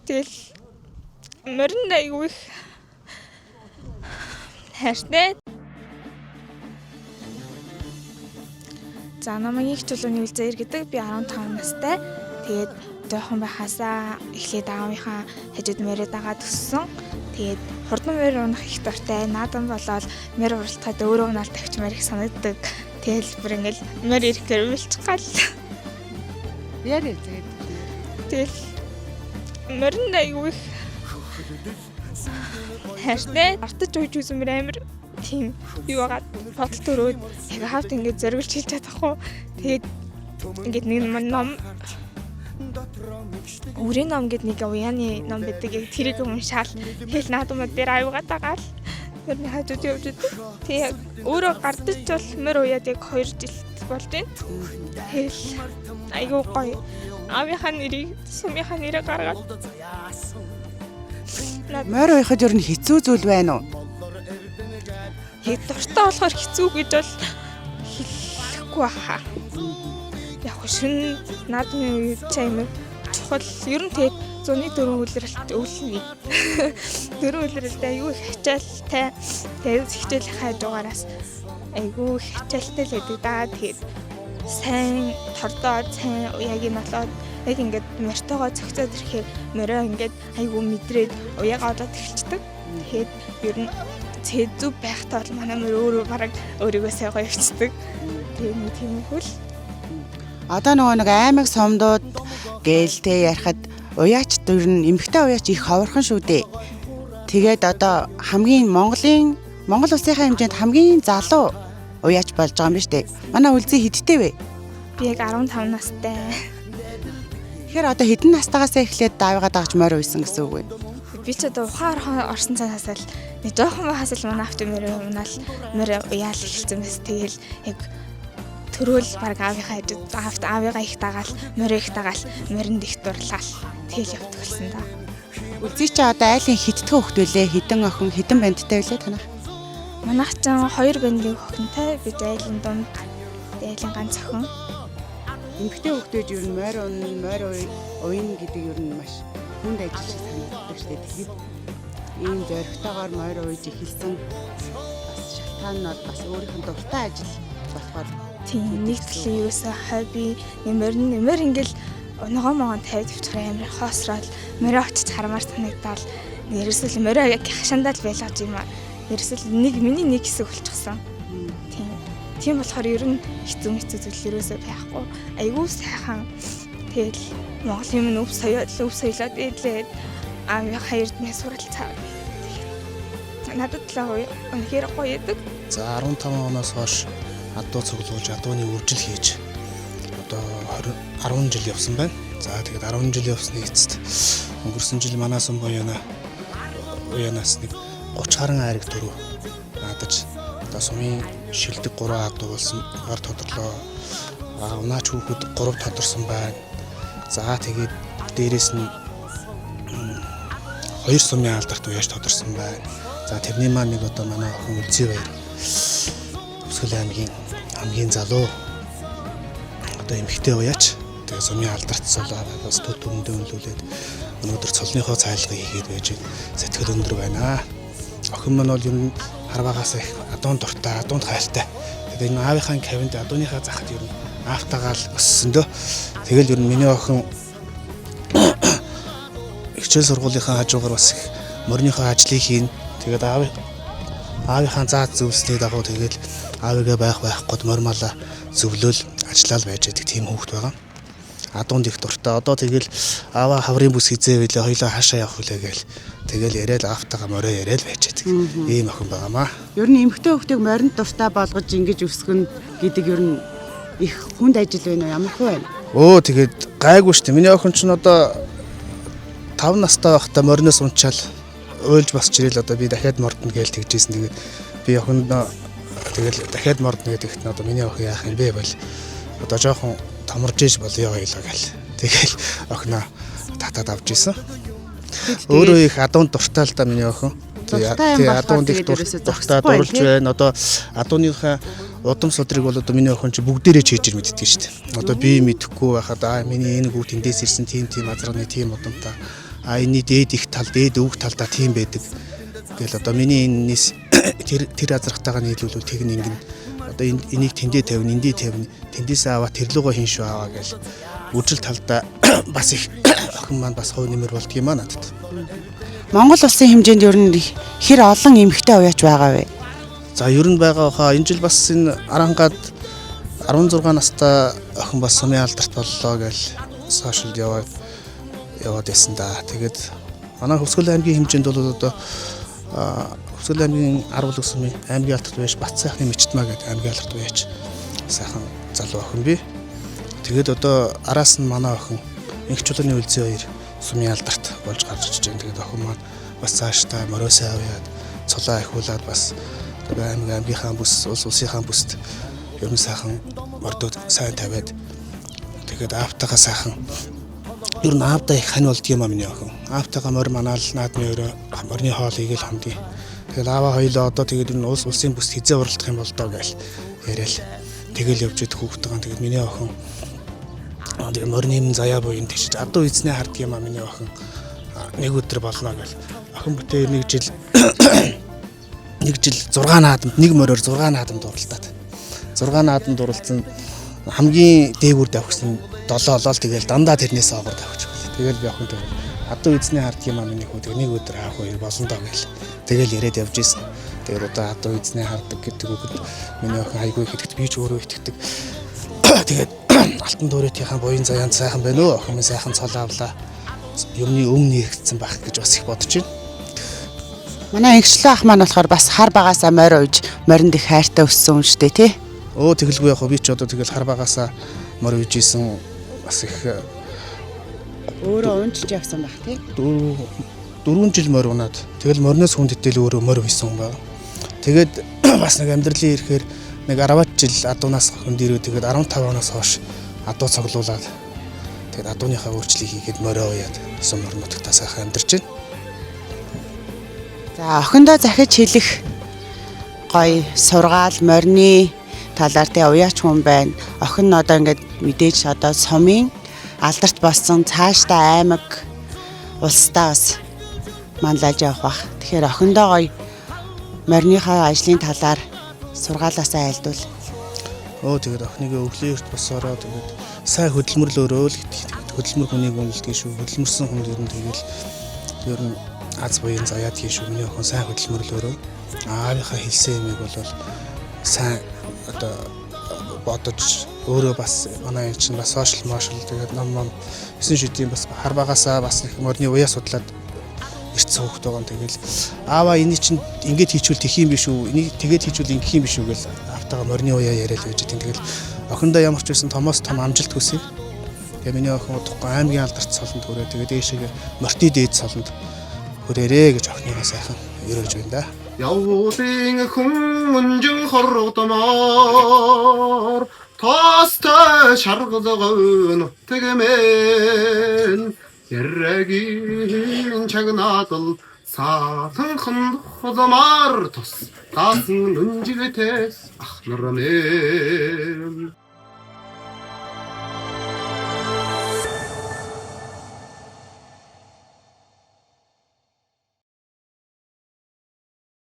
Тэгэл морин айгүй их хайртай. За намайг их чулууны үлзээр гэдэг. Би 15 настай. Тэгээд жоохон байхасаа эхлээд аавынхаа хажууд морид агаад өссөн. Тэгээд хурдан морь унах их дуртай. Наадам болоод морь уралдахад өөрөө унаал тавьчмаар их санагддаг. Тэгэл бүр ингээл морь ирэхээр үлчих гал. Яа тэгээд. Тэгэл морин айгүй их хайртай. Артаж ууж үзмэр амир тийм юу агаад бодолт өрөөд яг хавт ингээд зориулж хэлж чадахгүй. Тэгээд ингээд нэг ном Үрийн ном гэдэг нэг уяаны ном байдаг. Яг тэрийг уншаал. Тэгэл наадмууд дээр аюугаад байгаа л морины хажууд явж идэв. Тэг өөрөө гардаж бол морь уяад яг 2 жил болж байна. Тэгэл айгуу гоё. Аавынхаа нэрийг сумынхаа нэрээ гаргаад. Морь уяхад ер нь хэцүү зүйл байна уу? Яг дуртай болохоор хэцүү гэж бол хэлэхгүй баха. Яг шин наадмын үед чамд чухал ер нь тэгээд 104 үлрэлт өвлөний. 4 үлрэлт айгүй их хичээлтэй. Тэгээд хичээл хайж байгаараас айгүй их хичээлтэй л байдаг да. Тэгээд сайн тордоод сайн уяаг нь болоод яг ингээд мортогоо цогцоод ирэхээр мороо ингээд айгүй мэдрээд уяагаа олоод эхэлчихдэг. Тэгээд ер нь цэзүү байхтаа бол манай мөр өөрөө бараг өөрийгөө сайн гоё явцдаг. Тэгээд нэг тийм хөл. Одоо нөгөө нэг аймаг сумдууд гэлтэй ярихад уяач ер нь эмэгтэй уяач их ховорхон шүү дээ. Тэгээд одоо хамгийн Монгол улсынхаа хэмжээнд хамгийн залуу уяач болж байгаа юм байна шүү дээ. Манай үлзий хэдтэй вэ? Би яг 15 настай. Тэгэхээр одоо хэдэн настайгаас эхлээд даваагаад дагч морь уйсан гэсэн үг вэ? Би ч одоо ухаан орсон цаанаас л нэг жоохон байхаас л манай авто морь унаал морь уяал эхэлсэн мэс. Тэгэл яг төрөөл баг аавынхаа хажууд аавыгаа их дагаал морь их дагаал моринд их дурлал. Тэгэл явдаг болсон да. Үлзий чи одоо айлын хитгэн хөхт вүлээ? Хідэн охин хідэн бандтай вүлээ танах? Манайх ч 2 бандын охинтой. Би айлын дунд айлын ганц охин. Эмэгтэй хөхтөд ер нь морь уйн гэдэг ер нь маш хүнд ажил шиг санагддаг шүү дээ. Тэгэхэд ийм зоригтойгоор морь уйж эхэлсэн бас шалтгаан нь бол бас өөрийнх нь дуртай ажил болохоор тийм нэг төлөө юусаа хобби морь ингээл ногоомогоо тавьж авчихсан амар хоосрол морь очиж хармаар санагдал. Ерөөсөл морь яг хашаандаа л байлгаж юм аа. Ерөөсөл миний нэг хэсэг болчихсон. Тийм болохоор ер нь хэцүү зүйл ерөөсөө байхгүй. Айгуу сайхан. Тэгэл Монголын өв соёлоод ийлээд аавынхаа эрдмийн суралцаа. Надад л үнэхээр гоё яадаг. За 15 оноос хойш адуу цуглуулж адууны үржил хийж одоо 10 жил явсан байна. За тэгээд 10 жил явсны эцэст өнгөрсөн жил манай сум уянаас нэг 30 гаруй айраг дөрөв наадаж одоо сумын шилдэг 3 адуу болсон гар тодорлоо. Унаач хүүхэд 3 тодорсон байна. За тэгээд дээрэс нь 2 сумын алдарт уяаж тодорсон байна. За тэрний маань нэг одоо манай охин Үлзий баяр Өсгөл аймгийн хамгийн залуу одоо эмэгтэй уяач. Тэгээ сумын алдарт цолоос төд төмөндөө өнлүүлээд өнөөдөр цолныхоо цайлгыг хийгээд байж сэтгэл өндөр байна. Охин маань бол ер нь харваагаас их адуун дуртай, адуунд хайртай. Тэгээд энэ аавынхаа кавинд адууныхаа захад ер нь аавтайгаа л өссөн дөө. Тэгэл ер нь миний охин хичээл сургуулийнхаа хажуугаар бас их морийнхоо ажлыг хийн. Тэгээд аавынхаа зааж зөвлөсний дагуу тэгээд аавыгаа байхгүй мормалаа зөвлөөл ажиллаад байж байгаа тийм хүүхэд байгаа. Адуунд их дуртай. Одоо тэгэл аава хаврын бүс хизээ байлаа хоёлаа хаашаа явах вүлээ гээл. Тэгэл яриад аавтайгаа мороо яриад байж байгаа. Ийм охин байгаамаа. Ер нь эмэгтэй хүүхдийг моринд дуртай болгож ингэж өсгөн гэдэг ер нь их хүнд ажил байна уу? Ямар хөө байна? Өө тэгээд гайгүй шүү дээ. Миний охин ч одоо 5 настай байхдаа мориноос унчаал уйлж босч ирэл одоо би дахиад мордно гээл тэгжсэн. Тэгээд би охинд тэгэл дахиад мордно гэдэгт нь одоо миний охин яах юм бэ бол одоо жоохон томорж иж болё ойлоо гэл. Тэгэл охиноо татаад авч исэн. Өөрөө их адуунд дуртай л да миний охин. Тэгээ адуунд их дуртай дурлж байна. Одоо адууныхаа удам судрыг бол одоо миний охин чи бүгдээрээ чийж мэддэг шүү дээ. Одоо би мэдэхгүй байхад миний энэ гүү тэндээс ирсэн тийм азрагны тийм удамтай энэний дээд их тал, дээд өвг талдаа тийм байдаг. Тэгэл одоо миний энэс тэр азрахтайгаа нийлүүлвэл тэг нэг ингэн одоо энийг тэндээ тавина, эндээ тавина, тэндээсээ аваад тэрлүүгөө хийн шүү аваа гэж үжил талдаа бас их охин маань бас хувь нэмэр болдгийм маа надад. Монгол улсын хэмжээнд ер нь хэр олон эмэгтэй уяач байгаа вэ? За ер нь байгаа хаа энэ жил бас энэ Арангаад 16 настай охин бас сумын алдарт боллоо гэж сошиалд яваад байсан да. Тэгээд манай Хөвсгөл аймгийн хэмжээнд бол одоо Хөвсгөл аймгийн 10 сумын аймгийн алдарт уяач Бат сайхны Мичтмаа гэдэг аймгийн алдарт уяач сайхан залуу охин би. Тэгээд одоо араас нь манай охин Инх чулууны үлзий 2 сумын алдарт болж гарч иж байна. Тэгээд охин маань бас цаашдаа моройсоо аваад цолоо ахиулаад бас аймгийнхаа бүс, улсынхаа бүст ер нь сайхан мордод сайн тавиад тэгээд аавтайгаа сайхан ер нь аавдаа их хань болдгийм аа миний охин. Аавтайгаа морь манаал наадмын өрөө морины хоол игээл хамдгийг. Тэгээд ааваа хоёлоо одоо тэгээд ер нь улсын бүст хизээ уралдах юм бол доо гэж яриад тэгэл явж идэх хүүхдтэйгээ тэгээд миний охин тэгээд морины юм заяа буй энэ тийч адуу эзнээ хардгийм аа миний охин нэг өдөр болно гэж охин бүтээ нэг жил 6 наадамд нэг мороор 6 наадамд уралдаад 6 наадамд уралцсан хамгийн дээгүүр давхсан 7 олол тэгэл дандаа тэрнээс оогор давчих байлаа. Тэгэл би охин дээр адуу эзний хард юм аа миний хүү тэг нэг өдөр аах хоёр болно доо гэл тэгэл яриад явж исэн. Тэгээд одоо адуу эзний хардаг гэдэг үг миний охин айгүй итгэдэг би ч өөрөө итгэдэг. Тэгээд алтан дүүрэтийнхаа буян заяанд сайхан байна уу? Охин минь сайхан цол авлаа. Юмны өмнө хэрэгцсэн байх гэж бас их бодож байна. Манай Инхчлээ ах маань болохоор бас хар багаасаа морь ууж моринд их хайртай өссөн юм шүү дээ тий. Тэгэлгүй яг би ч одоо тэгэл хар багаасаа морь ууж исэн бас их өөрөө унжилж явсан байх тий. 4 жил морь унаад тэгэл мориноос хүндэтэл өөрөө морь уусан юм байна. Тэгээд бас нэг амьдралын ирэхээр нэг 10 жил адуунаас хөндөрөө тэгээд 15 оноос хойш адуу цоглуулад тэгээд адууныхаа өөрчлөлийг хийгээд морь ууяад сум морнуудтай сайхан амьдарч байна. За охиндоо захиж хэлэх гоё сургаал морины талаар тэ уяач хүн байна. Охин нь одоо ингээд мэдээж одоо сумын алдарт болсон цаашдаа аймаг улстай бас манлайлж явах бах. Тэгэхээр охиндоо гоё мориныхаа ажлын талаар сургаалаасаа айлдвал. Тэгээд охиныг өглөө эрт босороо тэгээд сайн хөдөлмөрлөөрөө л гэдэг. Хөдөлмөр хүнийг үнэлдэг шүү. Хөдөлмөрсөн хүн ер нь аз буян заяад хийн шүү. Миний охин сайн хөдөлмөрлөөрөө аавынхаа хэлсэн юмыг бол сайн одоо бодож өөрөө бас манай энэ чинь бас сошиал тэгээд ном 9 шидийн бас хар багаасаа бас их морины уяа судлаад ирсэн хөвгт байгаа юм. Тэгэл ааваа энийг чинь ингэж хийчихвэл тэх юм биш үү? Энийг тэгээд хийчихвэл ингэх юм биш үү гэж автагаа морины уяа яриад байж тийм. Тэгэл охиндоо ямар ч байсан томоос том амжилт хүсье. Тэгээ миний охин удахгүй аймгийн алдарт цолонд хүрээ тэгээд ээшээгээ морти дээд цолонд хүрээрээ гэж охиныгаа сайхан өрөөж байна да. Явуулын хүмүүнжин хордомоор тастай шаргалгын тэгмэн яррагийн чагнаадал саатан хандхламар тас таасан нүнжигтэс ахнармэн